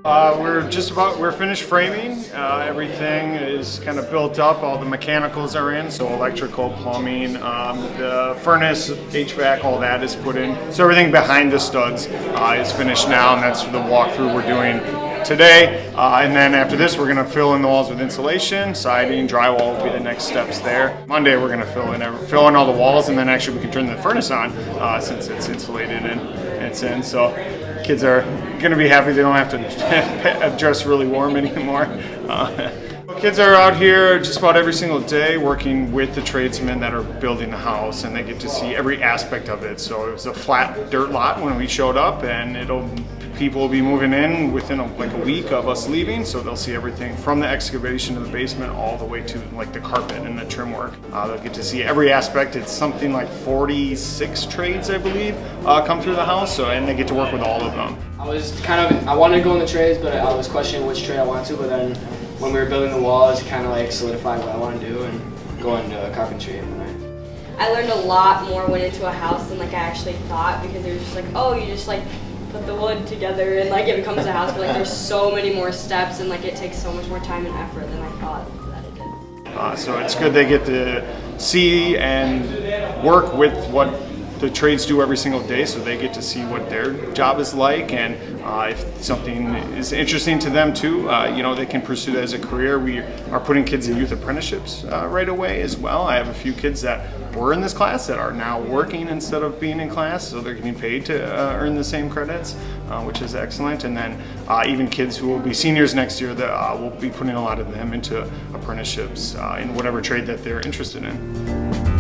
We're finished framing. Everything is kind of built up. All the mechanicals are in, so electrical, plumbing, the furnace, HVAC, all that is put in. So everything behind the studs is finished now, and that's the walkthrough we're doing today. And then after this, we're going to fill in the walls with insulation, siding, drywall will be the next steps there. Monday, we're going to fill in all the walls, and then actually we can turn the furnace on since it's insulated and it's in. So kids are going to be happy they don't have to dress really warm anymore. Kids are out here just about every single day working with the tradesmen that are building the house, and they get to see every aspect of it. So it was a flat dirt lot when we showed up, and people will be moving in within like a week of us leaving, so they'll see everything from the excavation of the basement all the way to like the carpet and the trim work. They'll get to see every aspect. It's something like 46 trades, I believe, come through the house, and they get to work with all of them. I wanted to go in the trades, but I was questioning which trade I wanted to, but then when we were building the walls, it kind of like solidified what I want to do and go into carpentry. I learned a lot more went into a house than like I actually thought, because it was just like, oh, you just like put the wood together and like it becomes a house, but like there's so many more steps and like it takes so much more time and effort than I thought that it did. So it's good they get to see and work with what the trades do every single day, so they get to see what their job is like, and if something is interesting to them too, they can pursue that as a career. We are putting kids in youth apprenticeships right away as well. I have a few kids that were in this class that are now working instead of being in class, so they're getting paid to earn the same credits, which is excellent. And then even kids who will be seniors next year, that we'll be putting a lot of them into apprenticeships in whatever trade that they're interested in.